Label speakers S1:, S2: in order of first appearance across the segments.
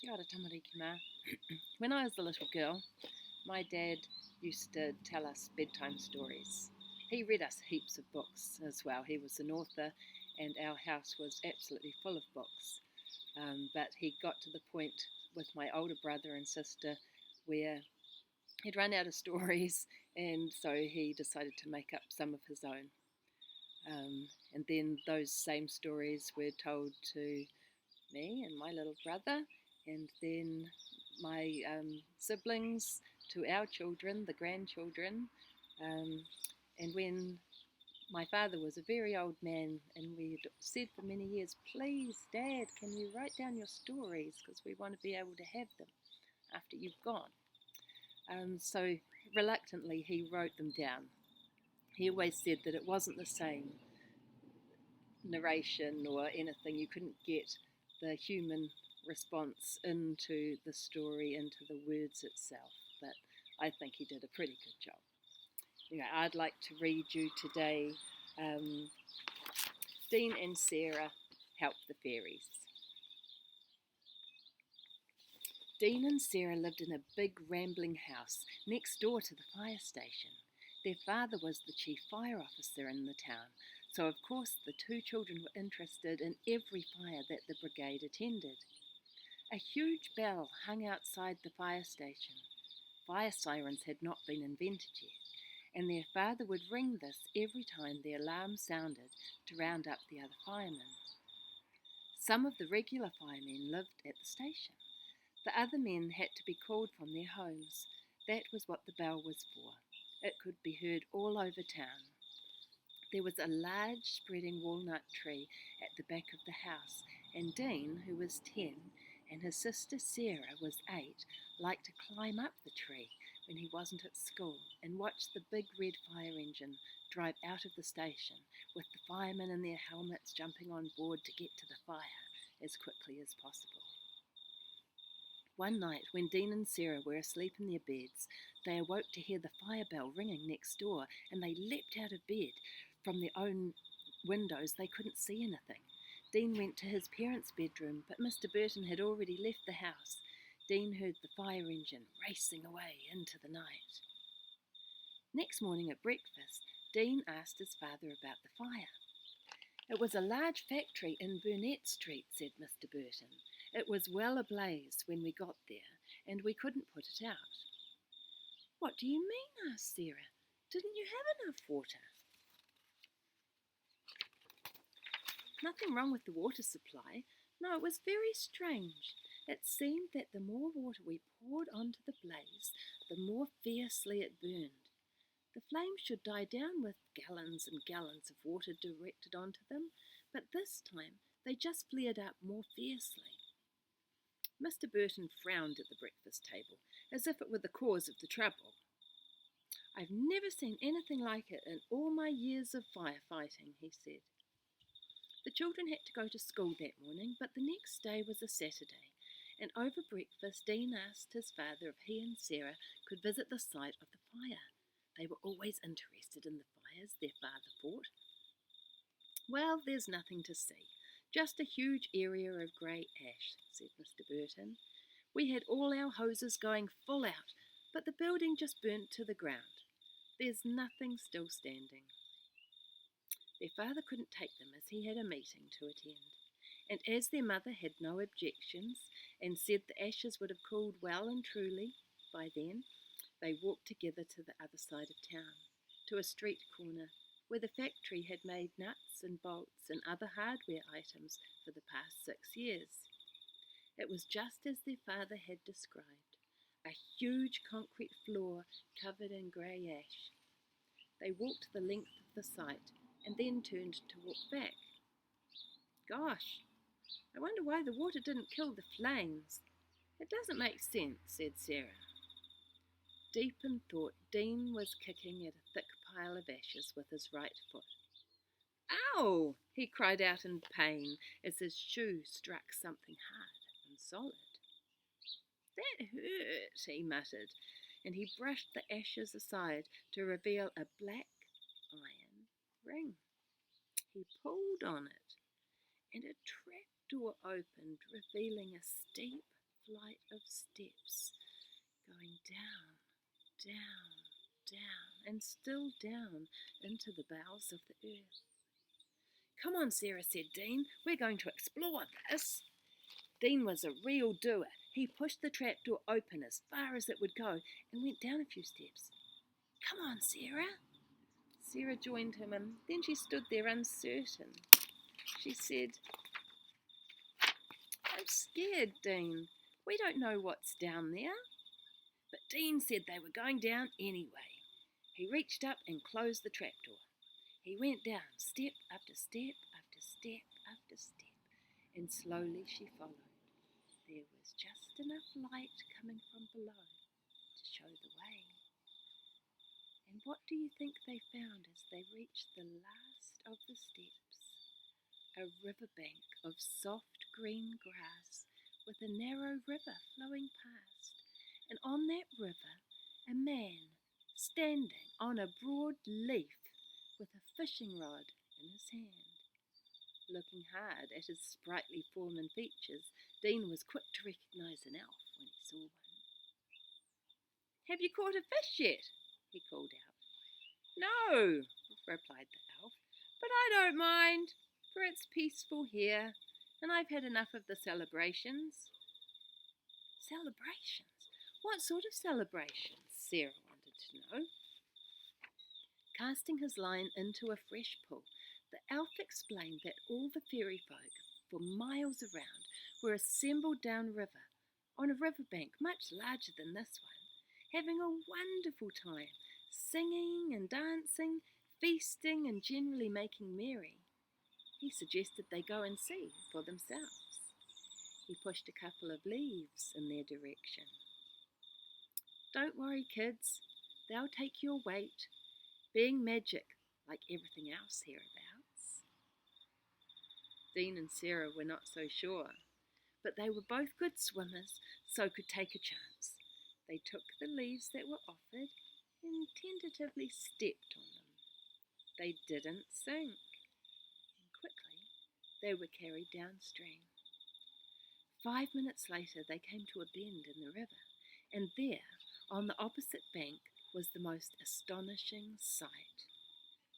S1: Kia ora tamariki mā. When I was a little girl, my dad used to tell us bedtime stories. He read us heaps of books as well. He was an author and our house was absolutely full of books. But he got to the point with my older brother and sister where he'd run out of stories, and so he decided to make up some of his own. And then those same stories were told to me and my little brother, and then my siblings, to our children, the grandchildren. And when my father was a very old man, and we had said for many years, please, Dad, can you write down your stories, because we want to be able to have them after you've gone. So reluctantly he wrote them down. He always said that it wasn't the same narration or anything. You couldn't get the human response into the story, into the words itself, but I think he did a pretty good job. Anyway, I'd like to read you today Dean and Sarah Help the Fairies. Dean and Sarah lived in a big rambling house next door to the fire station. Their father was the chief fire officer in the town, so of course the two children were interested in every fire that the brigade attended. A huge bell hung outside the fire station. Fire sirens had not been invented yet, and their father would ring this every time the alarm sounded to round up the other firemen. Some of the regular firemen lived at the station. The other men had to be called from their homes. That was what the bell was for. It could be heard all over town. There was a large spreading walnut tree at the back of the house, and Dean, who was 10, and his sister Sarah was 8, liked to climb up the tree when he wasn't at school and watch the big red fire engine drive out of the station, with the firemen in their helmets jumping on board to get to the fire as quickly as possible. One night, when Dean and Sarah were asleep in their beds, they awoke to hear the fire bell ringing next door, and they leapt out of bed. From their own windows, they couldn't see anything. Dean went to his parents' bedroom, but Mr. Burton had already left the house. Dean heard the fire engine racing away into the night. Next morning at breakfast, Dean asked his father about the fire. It was a large factory in Burnett Street, said Mr. Burton. It was well ablaze when we got there, and we couldn't put it out. What do you mean? Asked Sarah. Didn't you have enough water? Nothing wrong with the water supply. No, it was very strange. It seemed that the more water we poured onto the blaze, the more fiercely it burned. The flames should die down with gallons and gallons of water directed onto them, but this time they just flared up more fiercely. Mr. Burton frowned at the breakfast table, as if it were the cause of the trouble. I've never seen anything like it in all my years of firefighting, he said. The children had to go to school that morning, but the next day was a Saturday, and over breakfast Dean asked his father if he and Sarah could visit the site of the fire. They were always interested in the fires, their father thought. Well, there's nothing to see. Just a huge area of grey ash, said Mr. Burton. We had all our hoses going full out, but the building just burnt to the ground. There's nothing still standing. Their father couldn't take them as he had a meeting to attend, and as their mother had no objections and said the ashes would have cooled well and truly by then, they walked together to the other side of town, to a street corner where the factory had made nuts and bolts and other hardware items for the past 6 years. It was just as their father had described, a huge concrete floor covered in grey ash. They walked the length of the site and then turned to walk back. Gosh, I wonder why the water didn't kill the flames. It doesn't make sense, said Sarah. Deep in thought, Dean was kicking at a thick pile of ashes with his right foot. Ow! He cried out in pain as his shoe struck something hard and solid. That hurt, he muttered, and he brushed the ashes aside to reveal a black iron ring. He pulled on it, and a trapdoor opened, revealing a steep, flight of steps going down, down, down, and still down into the bowels of the earth. "Come on, Sarah," said Dean. "We're going to explore this." Dean was a real doer. He pushed the trapdoor open as far as it would go and went down a few steps. "Come on, Sarah." Sarah joined him, and then she stood there uncertain. She said, "I'm scared, Dean. We don't know what's down there." But Dean said they were going down anyway. He reached up and closed the trapdoor. He went down step after step after step after step, and slowly she followed. There was just enough light coming from below to show the way. And what do you think they found as they reached the last of the steps? A riverbank of soft green grass with a narrow river flowing past, and on that river a man standing on a broad leaf with a fishing rod in his hand. Looking hard at his sprightly form and features, Dean was quick to recognise an elf when he saw one. "Have you caught a fish yet?" he called out. "No," replied the elf, "but I don't mind, for it's peaceful here, and I've had enough of the celebrations." "Celebrations? What sort of celebrations?" Sarah wanted to know. Casting his line into a fresh pool, the elf explained that all the fairy folk, for miles around, were assembled downriver, on a riverbank much larger than this one, having a wonderful time, singing and dancing, feasting and generally making merry. He suggested they go and see for themselves. He pushed a couple of leaves in their direction. "Don't worry, kids, they'll take your weight, being magic like everything else hereabouts." Dean and Sarah were not so sure, but they were both good swimmers, so could take a chance. They took the leaves that were offered and tentatively stepped on them. They didn't sink, and quickly they were carried downstream. 5 minutes later they came to a bend in the river, and there, on the opposite bank, was the most astonishing sight.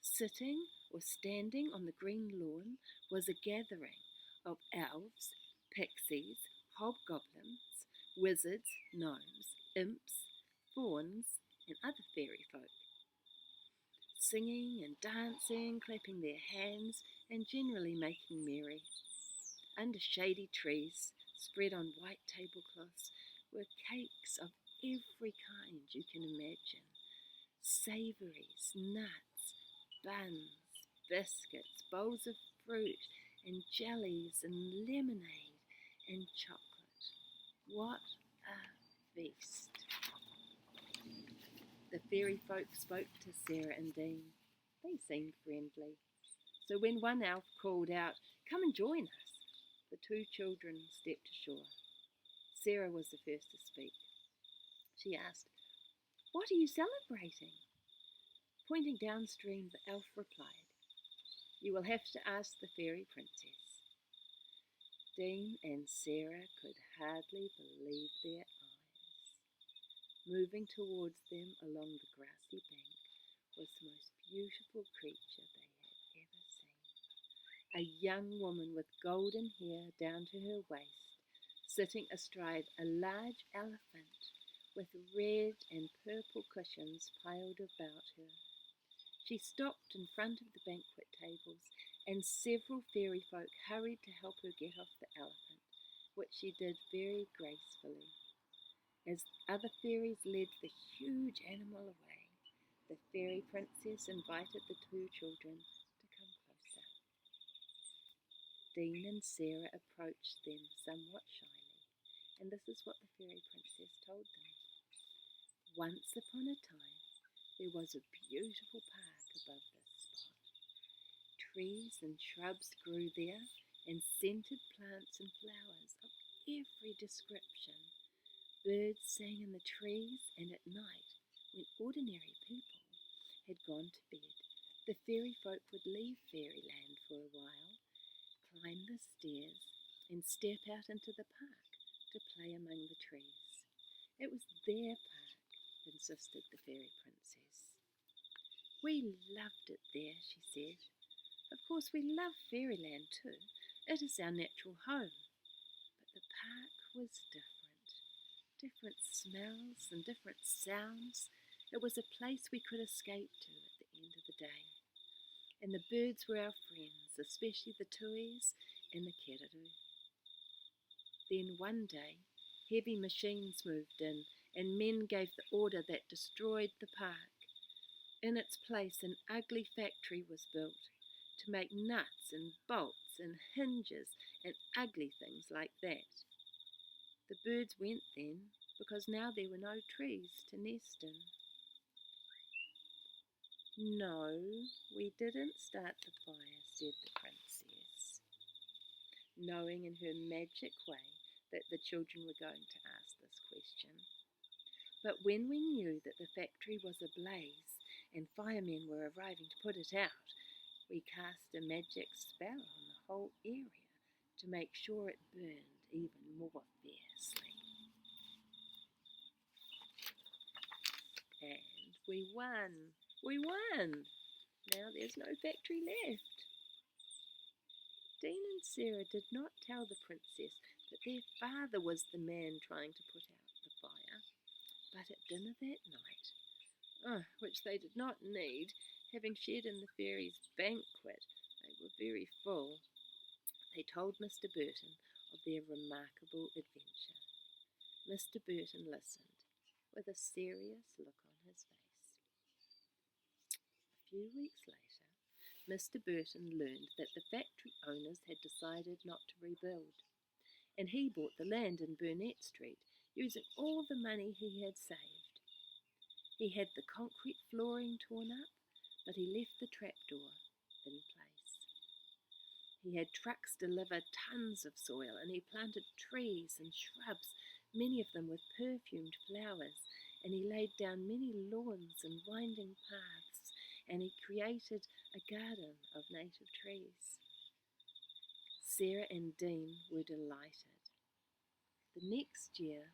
S1: Sitting or standing on the green lawn was a gathering of elves, pixies, hobgoblins, wizards, gnomes, imps, fauns, and other fairy folk, singing and dancing, clapping their hands, and generally making merry. Under shady trees, spread on white tablecloths, were cakes of every kind you can imagine. Savouries, nuts, buns, biscuits, bowls of fruit, and jellies, and lemonade, and chocolate. What a feast! The fairy folk spoke to Sarah and Dean. They seemed friendly. So when one elf called out, "Come and join us," the two children stepped ashore. Sarah was the first to speak. She asked, "What are you celebrating?" Pointing downstream, the elf replied, "You will have to ask the fairy princess." Dean and Sarah could hardly believe their eyes. Moving towards them along the grassy bank was the most beautiful creature they had ever seen. A young woman with golden hair down to her waist, sitting astride a large elephant with red and purple cushions piled about her. She stopped in front of the banquet tables, and several fairy folk hurried to help her get off the elephant, which she did very gracefully. As other fairies led the huge animal away, the fairy princess invited the two children to come closer. Dean and Sarah approached them somewhat shyly, and this is what the fairy princess told them. Once upon a time, there was a beautiful park above this spot. Trees and shrubs grew there, and scented plants and flowers of every description. Birds sang in the trees, and at night, when ordinary people had gone to bed, the fairy folk would leave fairyland for a while, climb the stairs, and step out into the park to play among the trees. It was their park, insisted the fairy princess. We loved it there, she said. Of course we love fairyland too. It is our natural home. But the park was different. Different smells and different sounds. It was a place we could escape to at the end of the day. And the birds were our friends, especially the tuis and the keraru. Then one day, heavy machines moved in and men gave the order that destroyed the park. In its place, an ugly factory was built to make nuts and bolts and hinges and ugly things like that. The birds went then because now there were no trees to nest in. No, we didn't start the fire, said the princess, knowing in her magic way that the children were going to ask this question. But when we knew that the factory was ablaze and firemen were arriving to put it out, we cast a magic spell on the whole area to make sure it burned even more fiercely. And we won! We won! Now there's no factory left. Dean and Sarah did not tell the princess that their father was the man trying to put out the fire, but at dinner that night, which they did not need, having shared in the fairies' banquet, they were very full, they told Mr. Burton of their remarkable adventure. Mr. Burton listened, with a serious look on his face. A few weeks later, Mr. Burton learned that the factory owners had decided not to rebuild, and he bought the land in Burnett Street, using all the money he had saved. He had the concrete flooring torn up, but he left the trapdoor in place. He had trucks deliver tons of soil, and he planted trees and shrubs, many of them with perfumed flowers, and he laid down many lawns and winding paths, and he created a garden of native trees. Sarah and Dean were delighted. The next year,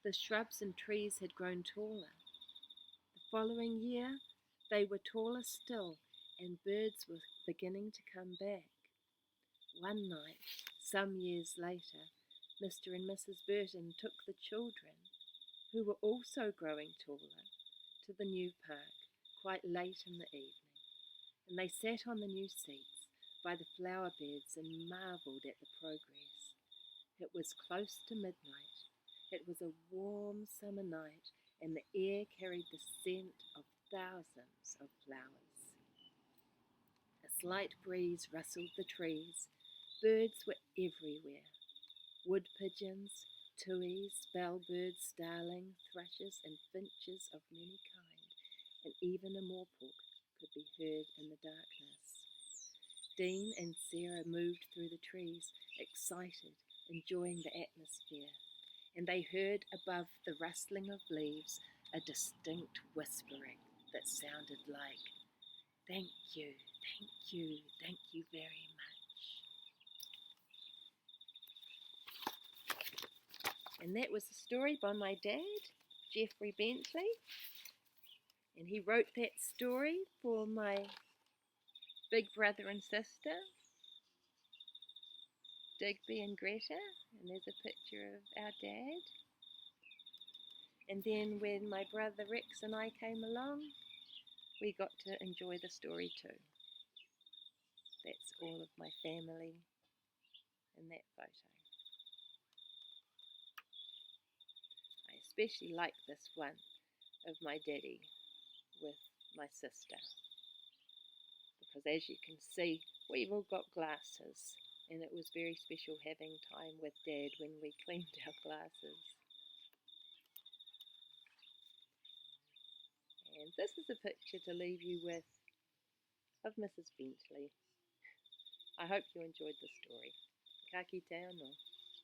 S1: the shrubs and trees had grown taller. The following year, they were taller still, and birds were beginning to come back. One night, some years later, Mr. and Mrs. Burton took the children, who were also growing taller, to the new park quite late in the evening, and they sat on the new seats by the flower beds and marvelled at the progress. It was close to midnight. It was a warm summer night, and the air carried the scent of thousands of flowers. A slight breeze rustled the trees. Birds were everywhere. Wood pigeons, tuis, bellbirds, starlings, thrushes, and finches of many kinds, and even a moorpork could be heard in the darkness. Dean and Sarah moved through the trees, excited, enjoying the atmosphere, and they heard above the rustling of leaves a distinct whispering that sounded like, "Thank you, thank you, thank you very much." And that was the story by my dad, Geoffrey Bentley. And he wrote that story for my big brother and sister, Digby and Greta. And there's a picture of our dad. And then when my brother Rex and I came along, we got to enjoy the story too. That's all of my family in that photo. I especially like this one of my daddy with my sister, because as you can see, we've all got glasses, and it was very special having time with Dad when we cleaned our glasses. And this is a picture to leave you with of Mrs. Bentley. I hope you enjoyed the story. Ka kite anō.